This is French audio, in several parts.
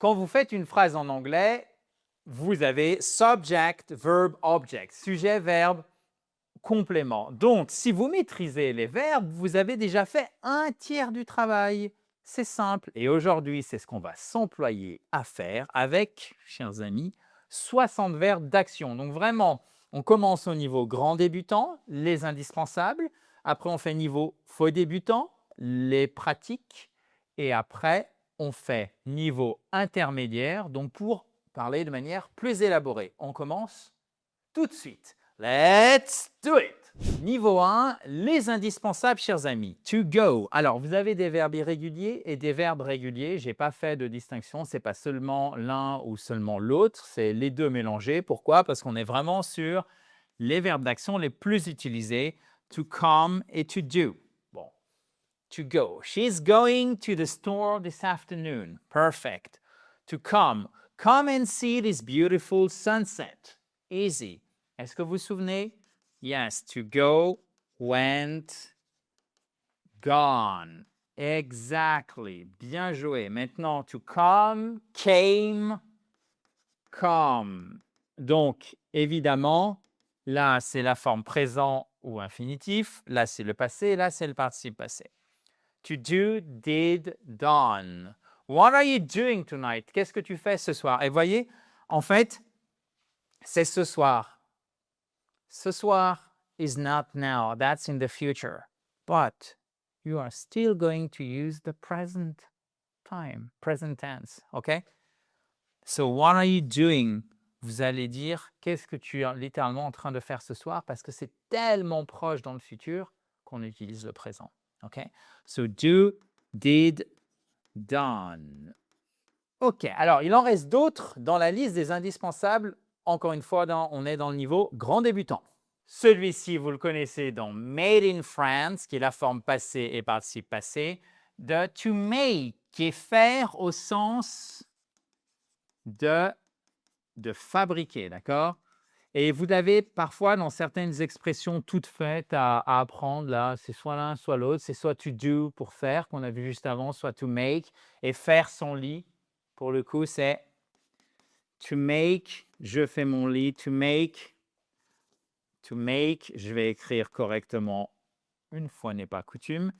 quand vous faites une phrase en anglais, vous avez subject, verb, object, sujet, verbe, complément. Donc, si vous maîtrisez les verbes, vous avez déjà fait un tiers du travail. C'est simple. Et aujourd'hui, c'est ce qu'on va s'employer à faire avec, chers amis, 60 verbes d'action. Donc vraiment, on commence au niveau grand débutant, les indispensables. Après, on fait niveau faux débutant, les pratiques. Et après, on fait niveau intermédiaire, donc pour parler de manière plus élaborée. On commence tout de suite. Let's do it! Niveau 1, les indispensables, chers amis. To go. Alors, vous avez des verbes irréguliers et des verbes réguliers. Je n'ai pas fait de distinction. Ce n'est pas seulement l'un ou seulement l'autre. C'est les deux mélangés. Pourquoi? Parce qu'on est vraiment sur les verbes d'action les plus utilisés. To come et to do. Bon. To go. She's going to the store this afternoon. Perfect. To come. Come and see this beautiful sunset. Easy. Est-ce que vous vous souvenez? Yes, to go, went, gone. Exactly. Bien joué. Maintenant, to come, came, come. Donc, évidemment, là, c'est la forme présent ou infinitif. Là, c'est le passé. Là, c'est le participe passé. To do, did, done. What are you doing tonight? Qu'est-ce que tu fais ce soir? Et voyez, en fait, c'est ce soir. Ce soir is not now. That's in the future. But you are still going to use the present time, present tense. OK? So what are you doing? Vous allez dire qu'est-ce que tu es littéralement en train de faire ce soir parce que c'est tellement proche dans le futur qu'on utilise le présent. OK? So do, did, done. OK. Alors, il en reste d'autres dans la liste des indispensables. Encore une fois, on est dans le niveau grand débutant. Celui-ci, vous le connaissez dans Made in France, qui est la forme passée et participe passé, de to make, qui est faire au sens de fabriquer, d'accord? Et vous avez parfois dans certaines expressions toutes faites à apprendre, là, c'est soit l'un, soit l'autre, c'est soit to do pour faire, qu'on a vu juste avant, soit to make, et faire son lit, pour le coup, c'est to make, je fais mon lit, to make, je vais écrire correctement, une fois n'est pas coutume.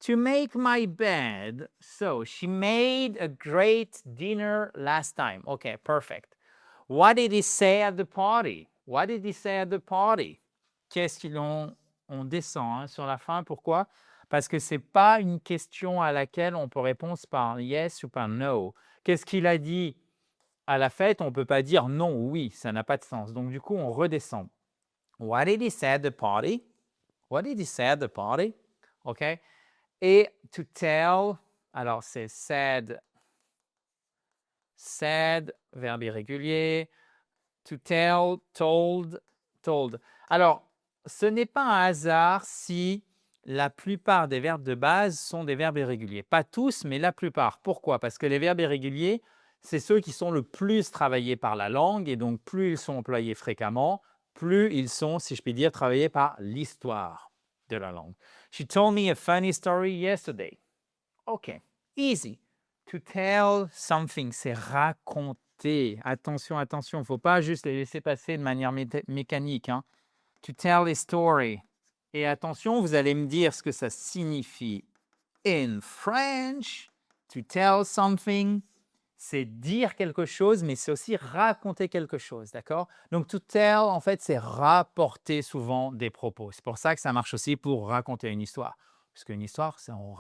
To make my bed. So, she made a great dinner last time. Okay, perfect. What did he say at the party? What did he say at the party? Qu'est-ce qu'ils ont? On descend sur la fin. Pourquoi? Parce que ce n'est pas une question à laquelle on peut répondre par yes ou par no. Qu'est-ce qu'il a dit à la fête? On ne peut pas dire non ou oui. Ça n'a pas de sens. Donc, du coup, on redescend. What did he say at the party? What did he say at the party? OK? Et to tell, alors c'est said, verbe irrégulier. To tell, told, told. Alors, ce n'est pas un hasard si la plupart des verbes de base sont des verbes irréguliers. Pas tous, mais la plupart. Pourquoi? Parce que les verbes irréguliers, c'est ceux qui sont le plus travaillés par la langue, et donc plus ils sont employés fréquemment, plus ils sont, si je puis dire, travaillés par l'histoire de la langue. She told me a funny story yesterday. OK, easy. To tell something, c'est raconter. Attention, attention, il ne faut pas juste les laisser passer de manière mécanique. Hein. To tell a story. Et attention, vous allez me dire ce que ça signifie. In French, to tell something, c'est dire quelque chose, mais c'est aussi raconter quelque chose, d'accord? Donc, to tell, en fait, c'est rapporter souvent des propos. C'est pour ça que ça marche aussi pour raconter une histoire. Parce qu'une histoire, c'est on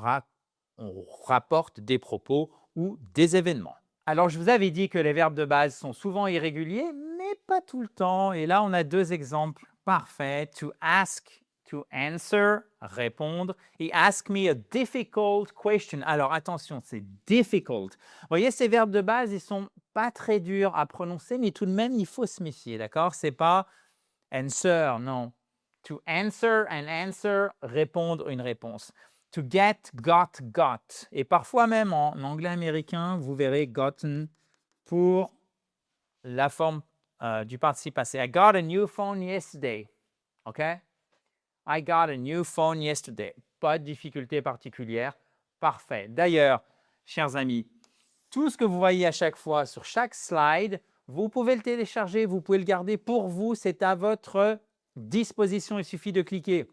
rapporte des propos ou des événements. Alors, je vous avais dit que les verbes de base sont souvent irréguliers, mais pas tout le temps. Et là, on a deux exemples parfaits. To ask, to answer, répondre. Et ask me a difficult question. Alors, attention, c'est difficult. Vous voyez, ces verbes de base, ils ne sont pas très durs à prononcer, mais tout de même, il faut se méfier, d'accord? Ce n'est pas answer, non. To answer, an answer, répondre une réponse. To get, got. Et parfois même en anglais américain, vous verrez gotten pour la forme du participe passé. I got a new phone yesterday. OK? I got a new phone yesterday. Pas de difficulté particulière. Parfait. D'ailleurs, chers amis, tout ce que vous voyez à chaque fois sur chaque slide, vous pouvez le télécharger, vous pouvez le garder pour vous, c'est à votre disposition. Il suffit de cliquer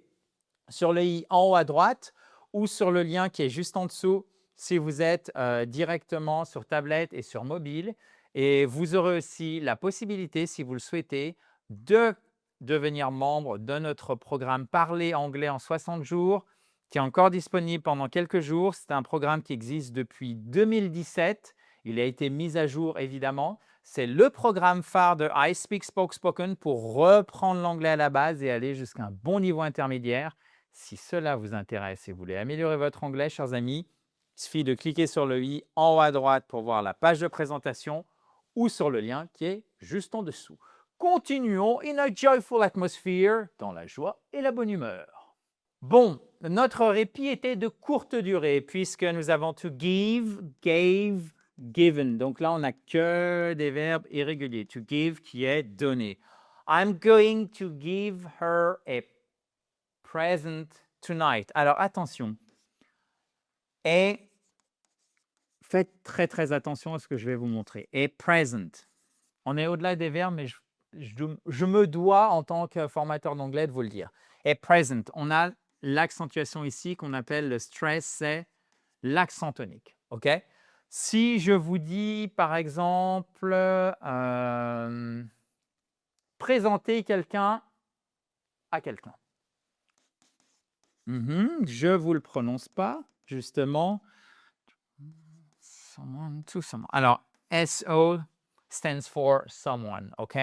sur le i en haut à droite ou sur le lien qui est juste en dessous si vous êtes directement sur tablette et sur mobile. Et vous aurez aussi la possibilité, si vous le souhaitez, de devenir membre de notre programme Parler anglais en 60 jours, qui est encore disponible pendant quelques jours. C'est un programme qui existe depuis 2017. Il a été mis à jour, évidemment. C'est le programme phare de I Speak Spoke Spoken pour reprendre l'anglais à la base et aller jusqu'à un bon niveau intermédiaire. Si cela vous intéresse et vous voulez améliorer votre anglais, chers amis, il suffit de cliquer sur le i en haut à droite pour voir la page de présentation ou sur le lien qui est juste en dessous. Continuons in a joyful atmosphere, dans la joie et la bonne humeur. Bon, notre répit était de courte durée puisque nous avons to give, gave, given. Donc là, on n'a que des verbes irréguliers. To give qui est donner. I'm going to give her a present tonight. Alors attention. Et faites très très attention à ce que je vais vous montrer. Et present. On est au-delà des verbes, mais je me dois en tant que formateur d'anglais de vous le dire. Et present, on a l'accentuation ici qu'on appelle le stress, c'est l'accent tonique. OK? Si je vous dis par exemple présenter quelqu'un à quelqu'un. Je ne vous le prononce pas, justement. Someone to someone. Alors, SO stands for someone, OK?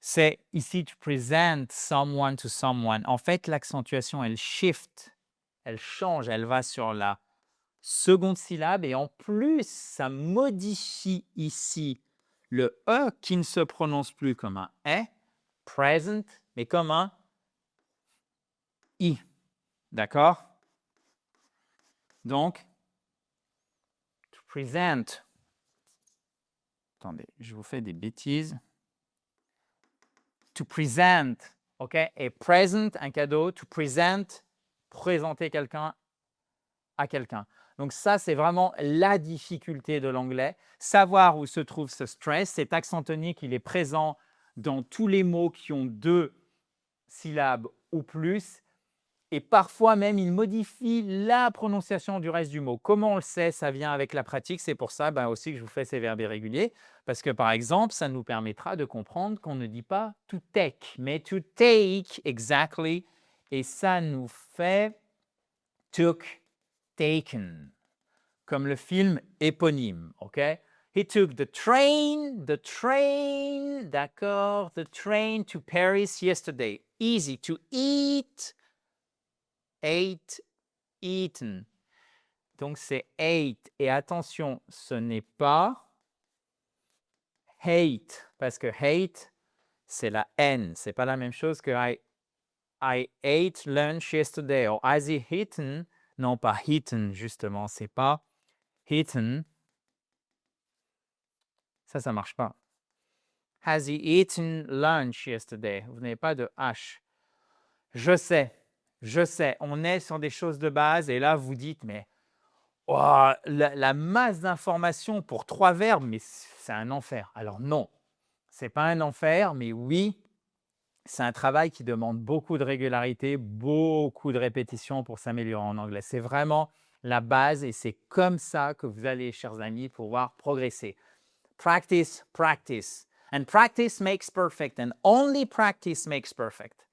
C'est ici to present someone to someone. En fait, l'accentuation, elle shift, elle change, elle va sur la seconde syllabe et en plus, ça modifie ici le E qui ne se prononce plus comme un E, present, mais comme un I. D'accord? Donc, to present. Attendez, je vous fais des bêtises. To present, OK? Et present, un cadeau. To present, présenter quelqu'un à quelqu'un. Donc ça, c'est vraiment la difficulté de l'anglais. Savoir où se trouve ce stress, cet accent tonique, il est présent dans tous les mots qui ont 2 syllabes ou plus. Et parfois même, il modifie la prononciation du reste du mot. Comment on le sait? Ça vient avec la pratique. C'est pour ça aussi que je vous fais ces verbes irréguliers. Parce que par exemple, ça nous permettra de comprendre qu'on ne dit pas to take, mais to take, exactly. Et ça nous fait took, taken, comme le film éponyme, OK? He took the train, d'accord, the train to Paris yesterday. Easy to eat, ate, eaten. Donc c'est ate. Et attention, ce n'est pas hate, parce que hate, c'est la haine. Ce n'est pas la même chose que I ate lunch yesterday. Or has he eaten? Non, pas eaten, justement. C'est pas eaten. Ça ne marche pas. Has he eaten lunch yesterday? Vous n'avez pas de H. Je sais. On est sur des choses de base et là, vous dites, mais oh, la masse d'informations pour 3 verbes, mais c'est un enfer. Alors non, ce n'est pas un enfer, mais oui, c'est un travail qui demande beaucoup de régularité, beaucoup de répétition pour s'améliorer en anglais. C'est vraiment la base et c'est comme ça que vous allez, chers amis, pouvoir progresser. Practice, practice. And practice makes perfect. And only practice makes perfect.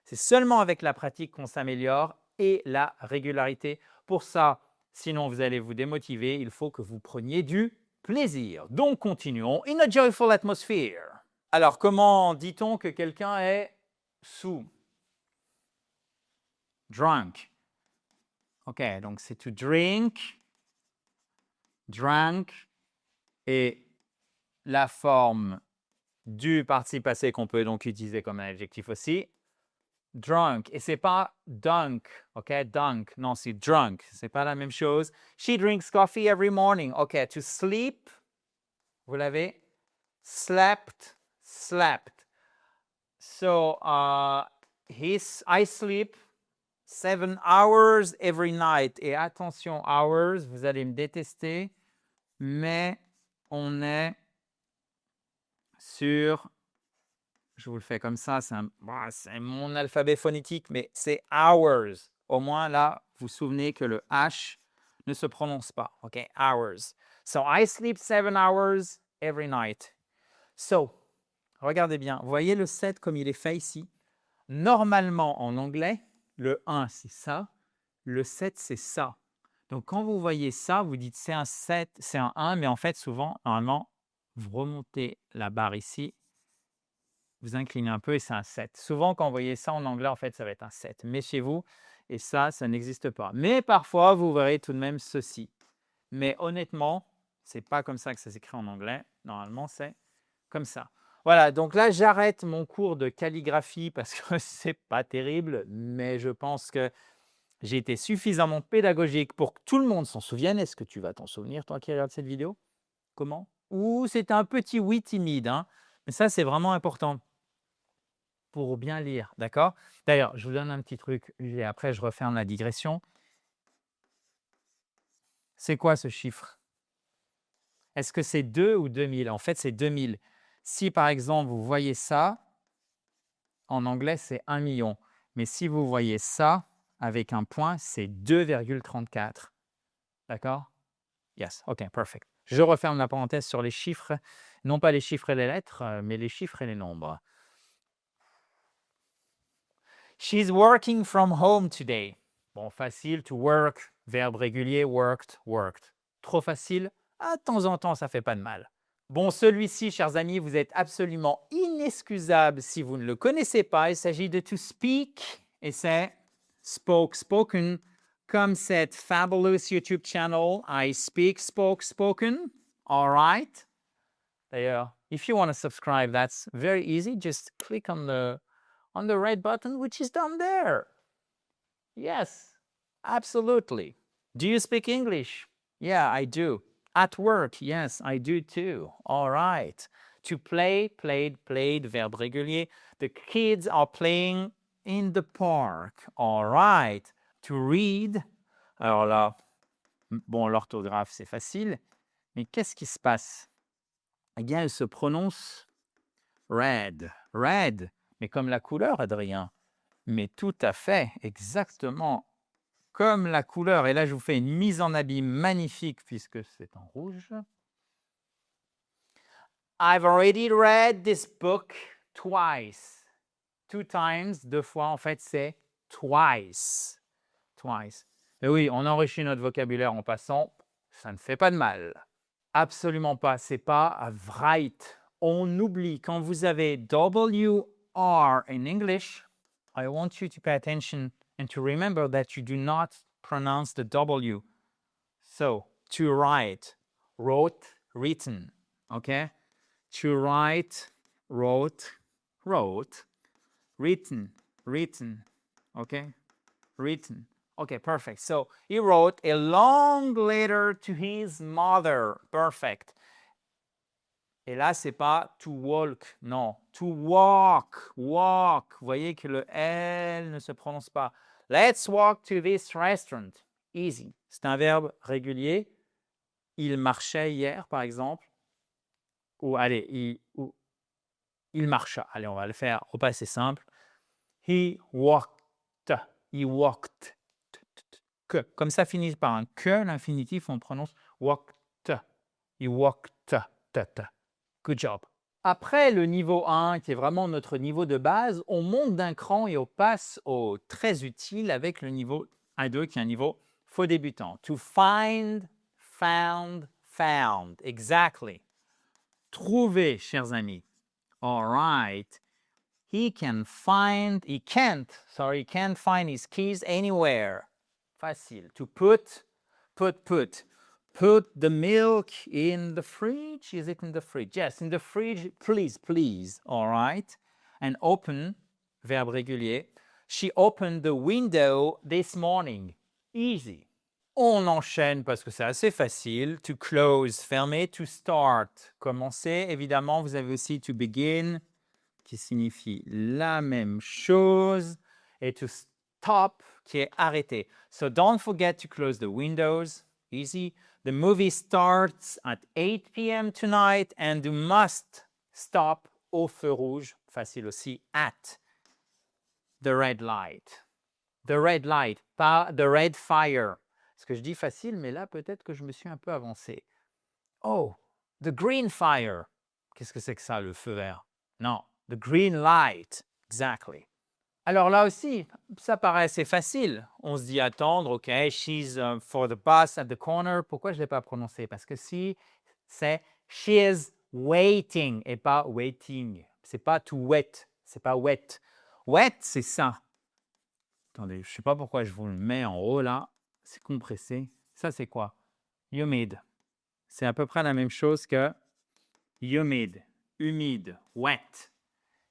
C'est seulement avec la pratique qu'on s'améliore et la régularité. Pour ça, sinon vous allez vous démotiver, il faut que vous preniez du plaisir. Donc continuons. In a joyful atmosphere. Alors, comment dit-on que quelqu'un est sous? Drunk. OK, donc c'est to drink, drunk, et la forme du participe passé qu'on peut donc utiliser comme un adjectif aussi. Drunk. Et c'est pas dunk, OK? Dunk. Non, c'est drunk. C'est pas la même chose. She drinks coffee every morning. OK, to sleep. Vous l'avez? Slept, slept. So, I sleep 7 hours every night. Et attention, hours, vous allez me détester. mais on est sur, je vous le fais comme ça, c'est mon alphabet phonétique, mais c'est hours. Au moins là, vous vous souvenez que le H ne se prononce pas. OK, hours. So I sleep 7 hours every night. So, regardez bien, vous voyez le 7 comme il est fait ici. Normalement, en anglais, le 1, c'est ça. Le 7, c'est ça. Donc, quand vous voyez ça, vous dites c'est un 7, c'est un 1, mais en fait, souvent, normalement, vous remontez la barre ici, vous inclinez un peu et c'est un 7. Souvent, quand vous voyez ça en anglais, en fait, ça va être un 7. Méfiez-vous, et ça n'existe pas. Mais parfois, vous verrez tout de même ceci. Mais honnêtement, ce n'est pas comme ça que ça s'écrit en anglais. Normalement, c'est comme ça. Voilà, donc là, j'arrête mon cours de calligraphie parce que c'est pas terrible, mais je pense que j'ai été suffisamment pédagogique pour que tout le monde s'en souvienne. Est-ce que tu vas t'en souvenir, toi qui regardes cette vidéo? Comment? Ou c'est un petit oui timide, hein? Mais ça, c'est vraiment important pour bien lire, d'accord? D'ailleurs, je vous donne un petit truc et après, je referme la digression. C'est quoi ce chiffre? Est-ce que c'est 2 ou 2000? En fait, c'est 2000. Si, par exemple, vous voyez ça, en anglais, c'est 1 million. Mais si vous voyez ça, avec un point, c'est 2,34. D'accord? Yes, OK, perfect. Je referme la parenthèse sur les chiffres, non pas les chiffres et les lettres, mais les chiffres et les nombres. She's working from home today. Bon, facile, to work, verbe régulier, worked, worked. Trop facile? De temps en temps, ça fait pas de mal. Bon, celui-ci, chers amis, vous êtes absolument inexcusable si vous ne le connaissez pas. Il s'agit de to speak et c'est spoke, spoken, comme cette fabulous YouTube channel, I speak, spoke, spoken. All right. D'ailleurs, if you want to subscribe, that's very easy. Just click on the red button, which is down there. Yes, absolutely. Do you speak English? Yeah, I do. At work? Yes, I do too. All right. To play, played, played, verbe régulier. The kids are playing in the park. All right. To read. Alors là, bon, l'orthographe, c'est facile. Mais qu'est-ce qui se passe? Eh bien, elle se prononce red. Red. Mais comme la couleur, Adrien. Mais tout à fait, exactement comme la couleur. Et là, je vous fais une mise en abîme magnifique puisque c'est en rouge. I've already read this book twice. 2 times, 2 fois, en fait, c'est twice. Twice. Et oui, on enrichit notre vocabulaire en passant, ça ne fait pas de mal. Absolument pas, c'est pas write. On oublie, quand vous avez WR in English, I want you to pay attention and to remember that you do not pronounce the W. So, to write, wrote, written, okay? To write, wrote, wrote, written, written, okay? Written. Okay, perfect. So, he wrote a long letter to his mother. Perfect. Et là, c'est pas to walk, non. To walk, walk. Vous voyez que le L ne se prononce pas. Let's walk to this restaurant. Easy. C'est un verbe régulier. Il marchait hier, par exemple. Ou allez, il marcha. Allez, on va le faire au passé simple. He walked. He walked. Que. Comme ça finit par un que, l'infinitif, on prononce walked. He walked. Good job. Après le niveau 1, qui est vraiment notre niveau de base, on monte d'un cran et on passe au très utile avec le niveau 1-2, qui est un niveau faux débutant. To find, found, found. Exactly. Trouver, chers amis. All right. He can't find his keys anywhere. Facile. To put. Put the milk in the fridge. Is it in the fridge? Yes, in the fridge. Please. All right. And open, verbe régulier. She opened the window this morning. Easy. On enchaîne parce que c'est assez facile. To close, fermer. To start, commencer. Évidemment, vous avez aussi to begin, qui signifie la même chose. Et to stop, qui est arrêter. So don't forget to close the windows. Easy. The movie starts at 8 p.m. tonight and you must stop au feu rouge, facile aussi, at the red light. The red light, pas the red fire. Ce que je dis facile, mais là, peut-être que je me suis un peu avancé. Oh, the green fire. Qu'est-ce que c'est que ça, le feu vert? Non, the green light. Exactly. Alors là aussi, ça paraît assez facile. On se dit attendre, OK, she's for the bus at the corner. Pourquoi je ne l'ai pas prononcé? Parce que si, c'est she is waiting et pas waiting. C'est pas to wait, c'est pas wet. Wet, c'est ça. Attendez, je ne sais pas pourquoi je vous le mets en haut là. C'est compressé. Ça, c'est quoi? Humid. C'est à peu près la même chose que humid, humide, wet.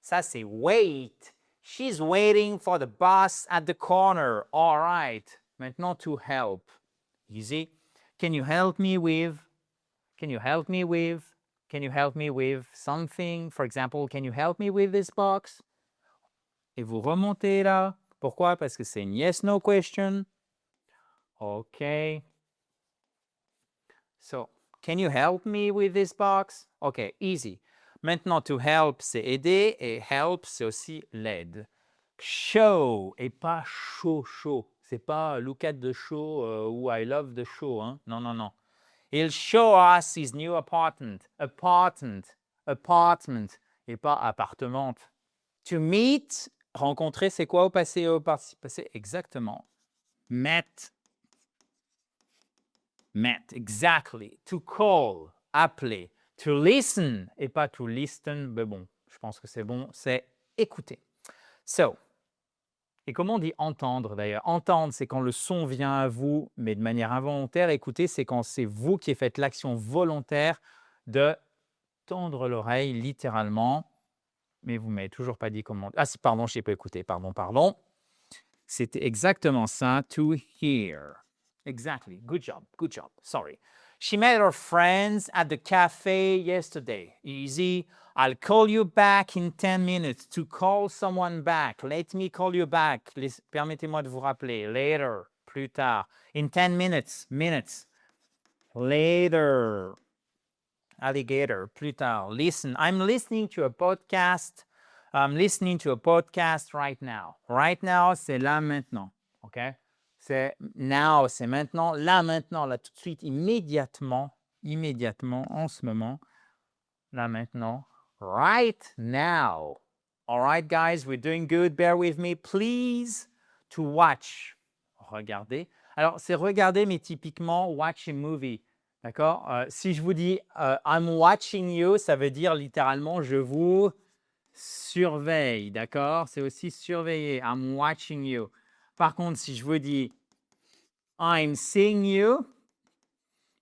Ça, c'est wait. She's waiting for the bus at the corner. All right. Maintenant, to help. Easy. Can you help me with? Can you help me with? Can you help me with something? For example, can you help me with this box? Et vous remontez là. Pourquoi? Parce que c'est une yes-no question. OK. So, can you help me with this box? OK, easy. Maintenant, to help, c'est aider et help, c'est aussi l'aide. Show et pas show, show. C'est pas look at the show ou I love the show. Hein? Non, non, non. He'll show us his new apartment. Apartment. Apartment. Et pas appartement. To meet, rencontrer, c'est quoi au passé et au participe passé? Exactement. Met. Met, exactly. To call, appeler. To listen, et pas to listen, mais bon, je pense que c'est bon, c'est écouter. So, et comment on dit entendre d'ailleurs? Entendre, c'est quand le son vient à vous, mais de manière involontaire. Écouter, c'est quand c'est vous qui faites l'action volontaire de tendre l'oreille, littéralement. Mais vous ne m'avez toujours pas dit comment... Ah si, pardon, je n'ai pas écouté, pardon. C'était exactement ça, to hear. Exactly. Good job. Sorry. She met her friends at the cafe yesterday. Easy. I'll call you back in 10 minutes. To call someone back. Let me call you back. Permettez-moi de vous rappeler. Later. Plus tard. In 10 minutes. Minutes. Later. Alligator. Plus tard. Listen. I'm listening to a podcast. I'm listening to a podcast right now. Right now, c'est là maintenant. OK? C'est now, c'est maintenant. Là maintenant, là tout de suite, immédiatement, en ce moment. Là maintenant. Right now. All right, guys, we're doing good. Bear with me, please. To watch. Regardez. Alors, c'est regarder, mais typiquement, watch a movie. D'accord? Si je vous dis I'm watching you, ça veut dire littéralement je vous surveille. D'accord? C'est aussi surveiller. I'm watching you. Par contre, si je vous dis I'm seeing you,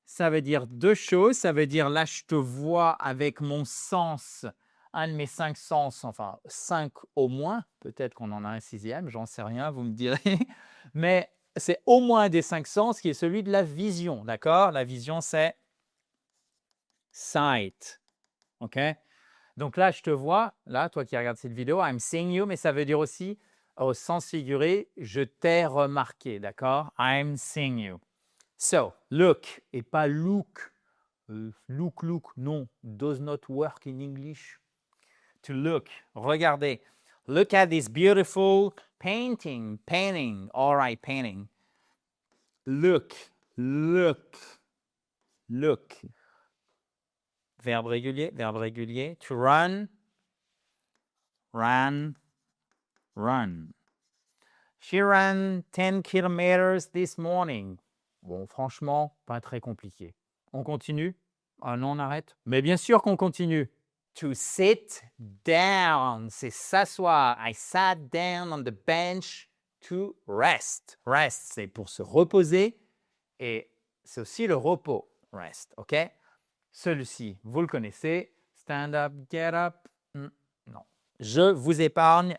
ça veut dire deux choses. Ça veut dire là, je te vois avec mon sens, un de mes 5 sens, enfin 5 au moins. Peut-être qu'on en a un 6e, j'en sais rien, vous me direz. Mais c'est au moins des 5 sens qui est celui de la vision. D'accord? La vision, c'est sight. OK? Donc là, je te vois, là, toi qui regardes cette vidéo, I'm seeing you, mais ça veut dire aussi, au sens figuré, je t'ai remarqué, d'accord? I'm seeing you. So, look, et pas look. Look, non, does not work in English. To look, regardez. Look at this beautiful painting. All right, painting. Look. Verbe régulier. To run. She ran 10 kilometers this morning. Bon, franchement, pas très compliqué. On continue? Ah non, on arrête? Mais bien sûr qu'on continue. To sit down, c'est s'asseoir. I sat down on the bench to rest. Rest, c'est pour se reposer et c'est aussi le repos. Rest, OK? Celui-ci, vous le connaissez. Stand up, get up. Non. Je vous épargne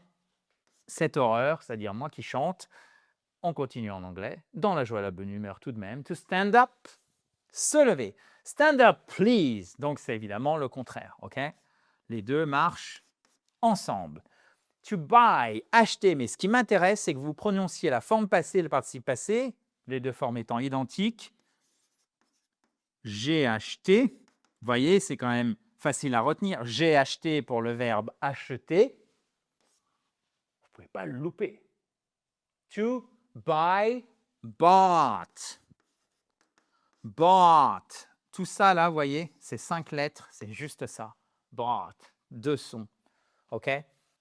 cette horreur, c'est-à-dire moi qui chante. On continue en anglais, dans la joie et la bonne humeur tout de même. To stand up, se lever. Stand up, please. Donc, c'est évidemment le contraire, OK? Les deux marchent ensemble. To buy, acheter. Mais ce qui m'intéresse, c'est que vous prononciez la forme passée et le participe passé, les deux formes étant identiques. J'ai acheté. Vous voyez, c'est quand même facile à retenir. J'ai acheté pour le verbe acheter. Vous ne pouvez pas le louper. To buy, bought. Bought. Tout ça là, vous voyez, c'est 5 lettres, c'est juste ça. Bought. 2 sons. OK?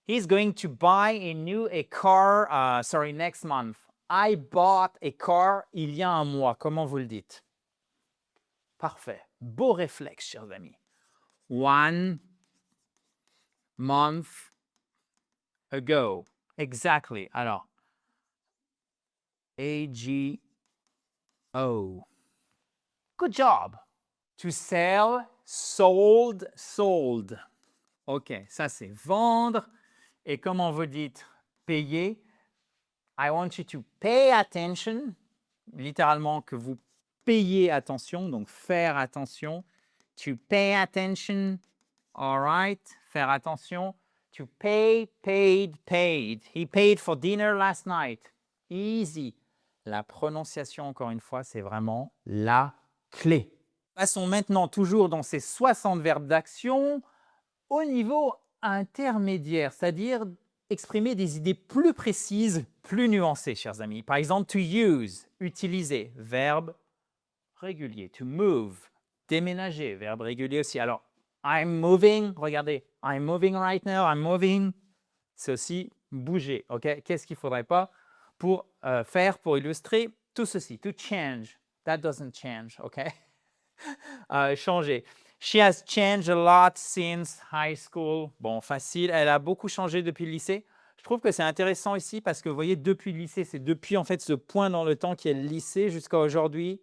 He's going to buy a car, next month. I bought a car il y a un mois. Comment vous le dites? Parfait. Beau réflexe, chers amis. 1 month ago. Exactly. Alors, A-G-O. Good job. To sell, sold, sold. OK, ça c'est vendre. Et comment vous dites payer? I want you to pay attention. Littéralement que vous payez attention, donc faire attention. To pay attention. All right, faire attention. To pay, paid, paid. He paid for dinner last night. Easy. La prononciation, encore une fois, c'est vraiment la clé. Passons maintenant toujours dans ces 60 verbes d'action au niveau intermédiaire, c'est-à-dire exprimer des idées plus précises, plus nuancées, chers amis. Par exemple, to use, utiliser, verbe régulier. To move, déménager, verbe régulier aussi. Alors, I'm moving, regardez, I'm moving right now, I'm moving, c'est aussi bouger, ok? Qu'est-ce qu'il ne faudrait pas pour faire, pour illustrer tout ceci? To change, that doesn't change, ok? Changer. She has changed a lot since high school. Bon, facile, elle a beaucoup changé depuis le lycée. Je trouve que c'est intéressant ici parce que vous voyez, depuis le lycée, c'est depuis en fait ce point dans le temps qui est le lycée jusqu'à aujourd'hui.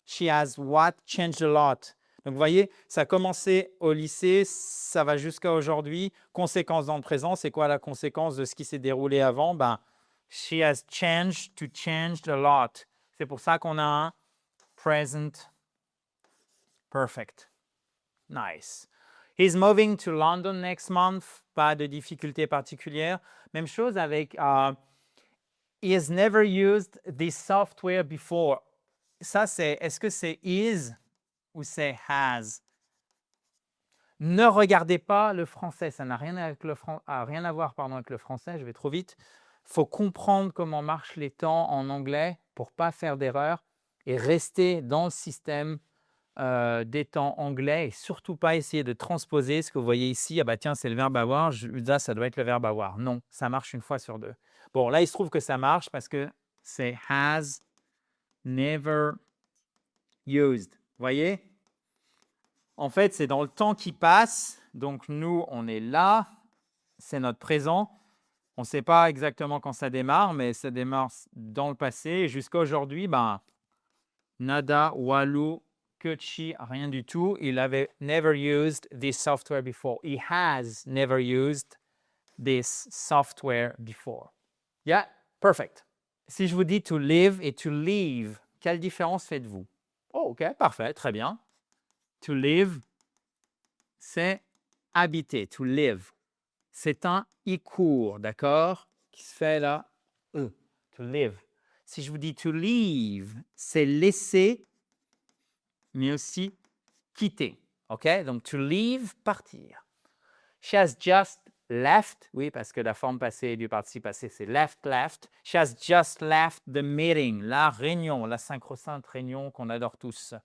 She has what? Changed a lot. Donc, vous voyez, ça a commencé au lycée, ça va jusqu'à aujourd'hui. Conséquence dans le présent, c'est quoi la conséquence de ce qui s'est déroulé avant? Ben, she has changed to changed a lot. C'est pour ça qu'on a un present perfect. Nice. He's moving to London next month. Pas de difficulté particulière. Même chose avec he has never used this software before. Ça, c'est, est-ce que c'est is ou c'est has? Ne regardez pas le français, ça n'a rien, rien à voir avec le français, je vais trop vite. Il faut comprendre comment marchent les temps en anglais pour ne pas faire d'erreur et rester dans le système des temps anglais et surtout pas essayer de transposer ce que vous voyez ici. Ah bah tiens, c'est le verbe avoir, ça doit être le verbe avoir. Non, ça marche une fois sur deux. Bon, là, il se trouve que ça marche parce que c'est has never used. Vous voyez? En fait, c'est dans le temps qui passe. Donc, nous, on est là. C'est notre présent. On ne sait pas exactement quand ça démarre, mais ça démarre dans le passé. Et jusqu'à aujourd'hui, ben, nada, walou, Kuchi, rien du tout. Il avait never used this software before. He has never used this software before. Yeah, perfect. Si je vous dis to live et to leave, quelle différence faites-vous? Oh, ok, parfait, très bien. To live, c'est habiter, to live. C'est un i court, d'accord? Qui se fait là, to live. Si je vous dis to leave, c'est laisser, mais aussi quitter. OK? Donc, to leave, partir. She has just left. Oui, parce que la forme passée du participe passé, c'est left, left. She has just left the meeting, la réunion, la sacro-sainte réunion qu'on adore tous.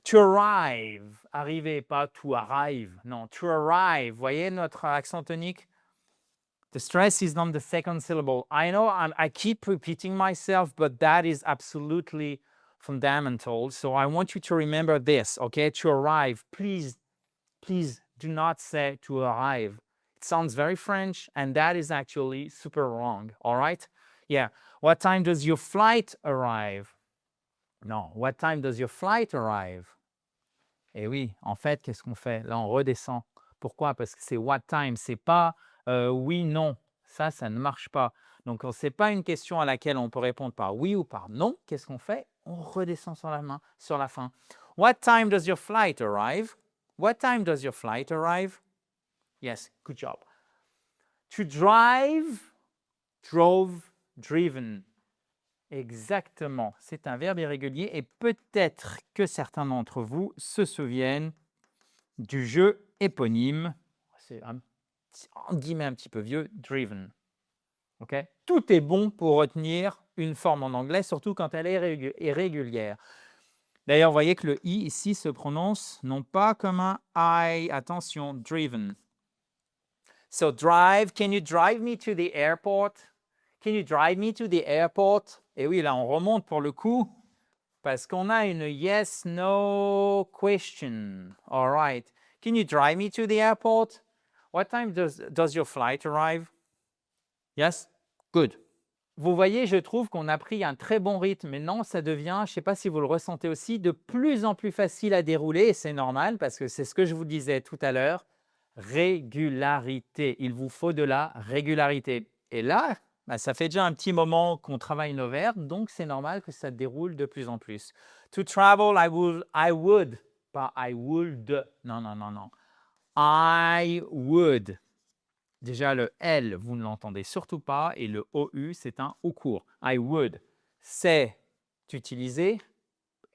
To arrive, arriver, pas to arrive. Non, to arrive. Voyez notre accent tonique? The stress is on the second syllable. I know I keep repeating myself, but that is absolutely fundamental. So I want you to remember this, okay? To arrive, please do not say to arrive. It sounds very French, and that is actually super wrong, all right? Yeah. What time does your flight arrive? No. What time does your flight arrive? Eh oui, en fait, qu'est-ce qu'on fait? Là, on redescend. Pourquoi? Parce que c'est what time, c'est pas oui, non. Ça ne marche pas. Donc, ce n'est pas une question à laquelle on peut répondre par oui ou par non. Qu'est-ce qu'on fait? On redescend sur la fin. What time does your flight arrive? What time does your flight arrive? Yes, good job. To drive, drove, driven. Exactement, c'est un verbe irrégulier et peut-être que certains d'entre vous se souviennent du jeu éponyme, c'est en guillemets un petit peu vieux, driven. Okay? Tout est bon pour retenir une forme en anglais, surtout quand elle est irrégulière. D'ailleurs, vous voyez que le i ici se prononce non pas comme un I, attention, driven. So drive, can you drive me to the airport? Can you drive me to the airport? Et oui, là, on remonte pour le coup parce qu'on a une yes, no question. All right. Can you drive me to the airport? What time does your flight arrive? Yes? Good. Vous voyez, je trouve qu'on a pris un très bon rythme. Maintenant, ça devient, je ne sais pas si vous le ressentez aussi, de plus en plus facile à dérouler. Et c'est normal parce que c'est ce que je vous disais tout à l'heure. Régularité. Il vous faut de la régularité. Et là, ça fait déjà un petit moment qu'on travaille nos verbes, donc c'est normal que ça déroule de plus en plus. To travel, I would, pas I would. Non, non, non, non. I would. Déjà, le L, vous ne l'entendez surtout pas, et le OU, c'est un O court. I would. C'est utilisé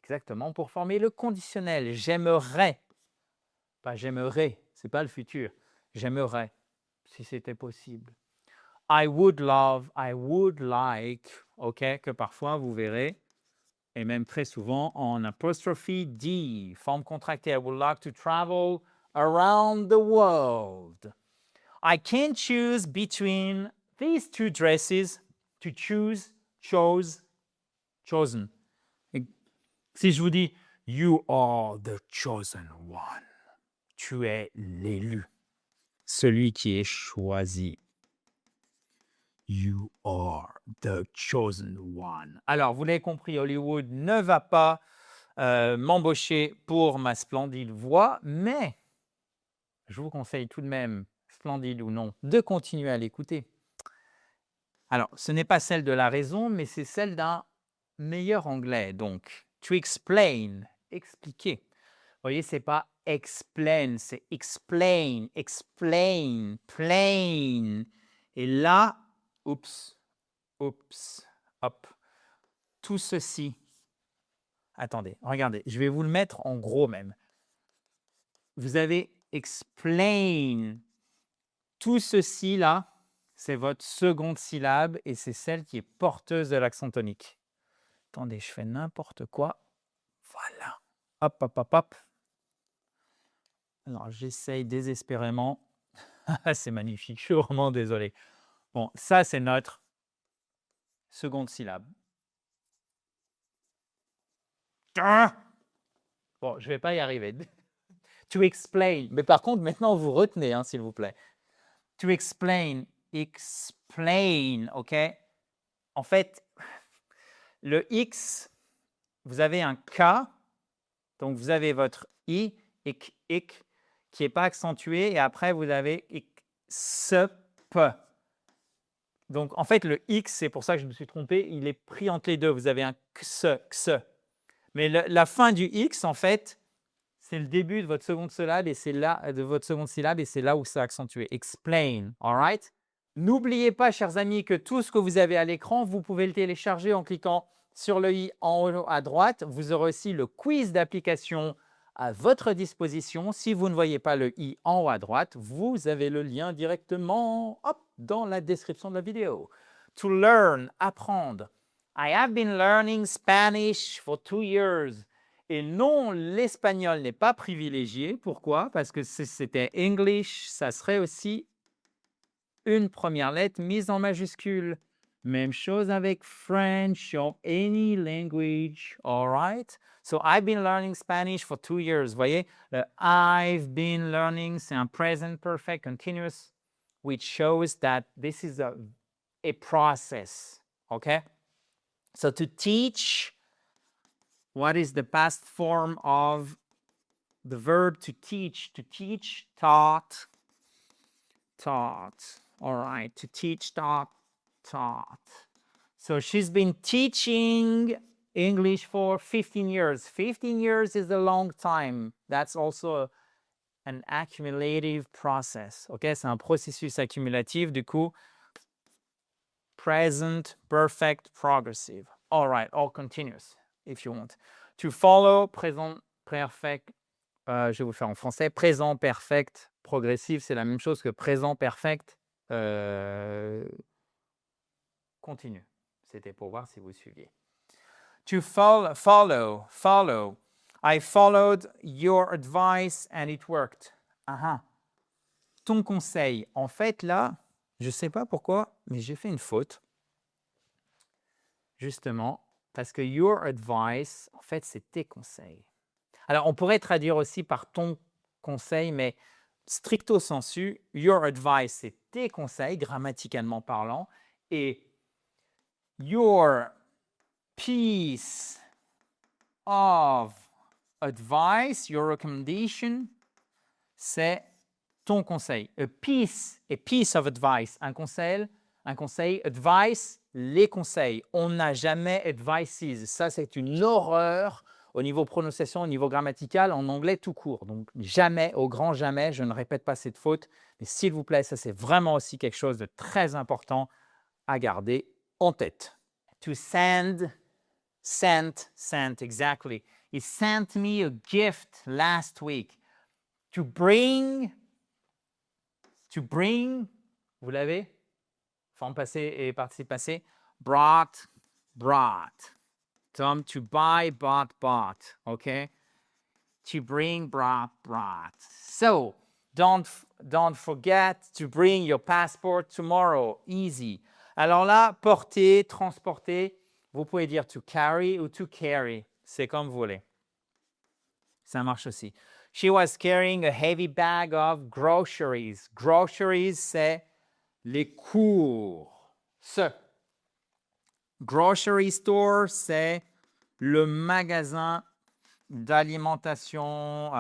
exactement pour former le conditionnel. J'aimerais. Pas j'aimerais, c'est pas le futur. J'aimerais, si c'était possible. I would love, I would like, ok, que parfois vous verrez, et même très souvent en apostrophe D, forme contractée. I would like to travel around the world. I can't choose between these two dresses. To choose, chose, chosen. Et si je vous dis, you are the chosen one. Tu es l'élu, celui qui est choisi. You are the chosen one. Alors, vous l'avez compris, Hollywood ne va pas m'embaucher pour ma splendide voix, mais je vous conseille tout de même, splendide ou non, de continuer à l'écouter. Alors, ce n'est pas celle de la raison, mais c'est celle d'un meilleur anglais. Donc, to explain, expliquer. Vous voyez, ce n'est pas explain, c'est explain, explain, plain. Et là, oups, oups, hop, tout ceci. Attendez, regardez, je vais vous le mettre en gros même. Vous avez explain. Tout ceci là, c'est votre seconde syllabe et c'est celle qui est porteuse de l'accent tonique. Attendez, je fais n'importe quoi. Voilà. Hop, hop, hop, hop. Alors, j'essaye désespérément. C'est magnifique, je suis vraiment désolé. Bon, ça, c'est notre seconde syllabe. Bon, je ne vais pas y arriver. To explain. Mais par contre, maintenant, vous retenez, hein, s'il vous plaît. To explain. Explain, OK? En fait, le X, vous avez un K, donc vous avez votre I, ik, qui n'est pas accentué, et après, vous avez se, p. Donc, en fait, le X, c'est pour ça que je me suis trompé, il est pris entre les deux. Vous avez un x. Mais la fin du X, en fait, c'est le début de votre seconde syllabe, et c'est là, où c'est accentué. Explain, all right? N'oubliez pas, chers amis, que tout ce que vous avez à l'écran, vous pouvez le télécharger en cliquant sur le i en haut à droite. Vous aurez aussi le quiz d'application à votre disposition. Si vous ne voyez pas le i en haut à droite, vous avez le lien directement dans la description de la vidéo. To learn, apprendre. I have been learning Spanish for 2 years. Et non, l'espagnol n'est pas privilégié. Pourquoi? Parce que si c'était English, ça serait aussi une première lettre mise en majuscule. Même chose avec French or any language, all right? So I've been learning Spanish for 2 years. Vous voyez, le I've been learning, c'est un present perfect continuous, which shows that this is a process, okay? So to teach, what is the past form of the verb to teach? To teach, taught, taught. All right, to teach, taught. So she's been teaching English for 15 years. 15 years is a long time. That's also an accumulative process. Okay, c'est un processus accumulatif, du coup, present, perfect, progressive. all right, all continuous, if you want. To follow, présent perfect, je vais vous le faire en français. Présent perfect progressif, c'est la même chose que présent perfect continu. C'était pour voir si vous suiviez. To follow. I followed your advice and it worked. Ton conseil. En fait, là, je ne sais pas pourquoi, mais j'ai fait une faute. Justement, parce que your advice, en fait, c'est tes conseils. Alors, on pourrait traduire aussi par ton conseil, mais stricto sensu, your advice, c'est tes conseils, grammaticalement parlant, et your piece of advice, your recommendation, c'est ton conseil. A piece of advice, un conseil, advice, les conseils. On n'a jamais advices. Ça, c'est une horreur au niveau prononciation, au niveau grammatical, en anglais tout court. Donc, jamais, au grand jamais, je ne répète pas cette faute. Mais s'il vous plaît, ça, c'est vraiment aussi quelque chose de très important à garder en tête. To send, sent, exactly. He sent me a gift last week. To bring, vous l'avez? Forme passée et participe passé. Brought. Tom, to buy, bought. Okay? To bring, brought. So, don't forget to bring your passport tomorrow. Easy. Alors là, porter, transporter, vous pouvez dire to carry ou to carry. C'est comme vous voulez. Ça marche aussi. She was carrying a heavy bag of groceries. Groceries, c'est les courses. Grocery store, c'est le magasin d'alimentation.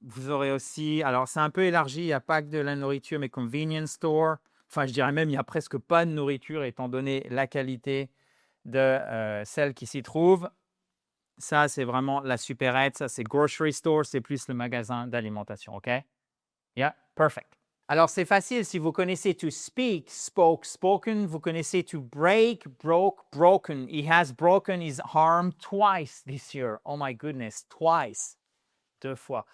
Vous aurez aussi, alors c'est un peu élargi, il n'y a pas que de la nourriture, mais convenience store. Enfin, je dirais même, il n'y a presque pas de nourriture étant donné la qualité de celle qui s'y trouve. Ça, c'est vraiment la supérette. Ça, c'est grocery store. C'est plus le magasin d'alimentation. OK? Yeah, perfect. Alors, c'est facile si vous connaissez to speak, spoke, spoken. Vous connaissez to break, broke, broken. He has broken his arm twice this year. Oh my goodness, twice. 2 fois.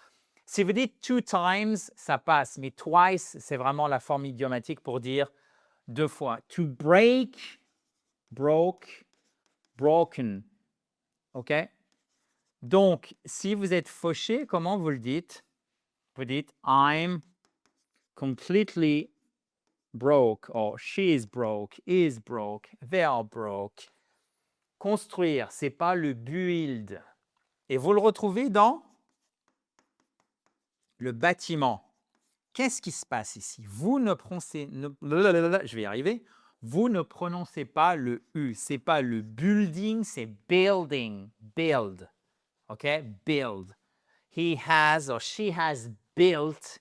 Si vous dites 2 times, ça passe. Mais twice, c'est vraiment la forme idiomatique pour dire 2 fois. To break, broke, broken. OK? Donc, si vous êtes fauché, comment vous le dites? Vous dites I'm completely broke, or she is broke, they are broke. Construire, ce n'est pas le build. Et vous le retrouvez dans le bâtiment. Qu'est-ce qui se passe ici? Vous ne prononcez, je vais y arriver. Vous ne prononcez pas le U. Ce n'est pas le building, c'est building, build. OK? Build. He has or she has built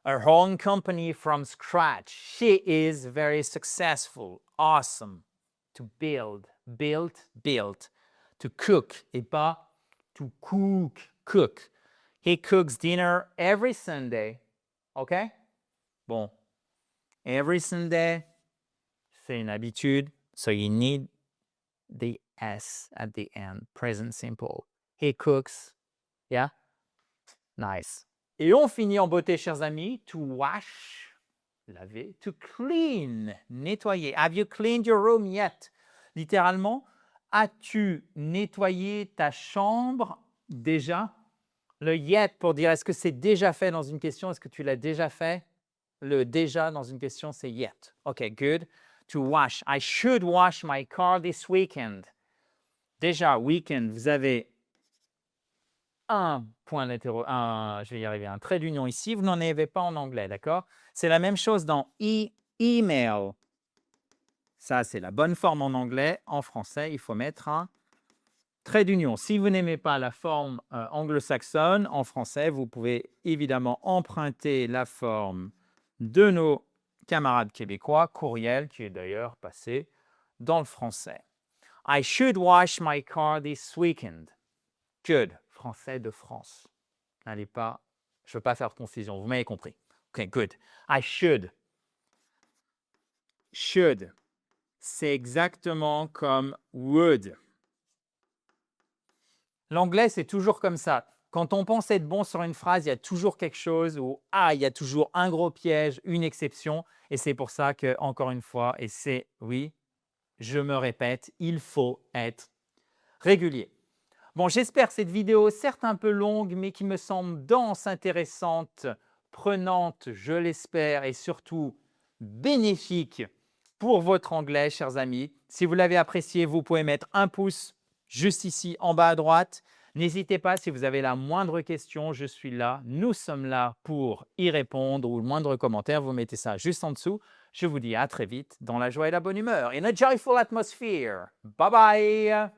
her own company from scratch. She is very successful. Awesome. To build. Built. To cook et pas to cook. He cooks dinner every Sunday. OK? Bon. Every Sunday, c'est une habitude. So you need the S at the end. Present simple. He cooks. Yeah? Nice. Et on finit en beauté, chers amis. To wash, laver. To clean, nettoyer. Have you cleaned your room yet? Littéralement, as-tu nettoyé ta chambre déjà? Le yet pour dire est-ce que c'est déjà fait dans une question, est-ce que tu l'as déjà fait? Le déjà dans une question, c'est yet. OK, good. To wash. I should wash my car this weekend. Déjà, weekend, vous avez un point je vais y arriver, un trait d'union ici. Vous n'en avez pas en anglais, d'accord? C'est la même chose dans email. Ça, c'est la bonne forme en anglais. En français, il faut mettre un trait d'union. Si vous n'aimez pas la forme anglo-saxonne, en français, vous pouvez évidemment emprunter la forme de nos camarades québécois, courriel, qui est d'ailleurs passé dans le français. I should wash my car this weekend. Good. Français de France. N'allez pas, je ne veux pas faire de confusion, vous m'avez compris. OK, good. I should. c'est exactement comme would. L'anglais, c'est toujours comme ça. Quand on pense être bon sur une phrase, il y a toujours quelque chose où il y a toujours un gros piège, une exception. Et c'est pour ça que, encore une fois, et c'est, oui, je me répète, il faut être régulier. Bon, j'espère cette vidéo, certes un peu longue, mais qui me semble dense, intéressante, prenante, je l'espère, et surtout bénéfique pour votre anglais, chers amis. Si vous l'avez apprécié, vous pouvez mettre un pouce juste ici en bas à droite. N'hésitez pas, si vous avez la moindre question, je suis là. Nous sommes là pour y répondre, ou le moindre commentaire, vous mettez ça juste en dessous. Je vous dis à très vite dans la joie et la bonne humeur. In a joyful atmosphere. Bye bye!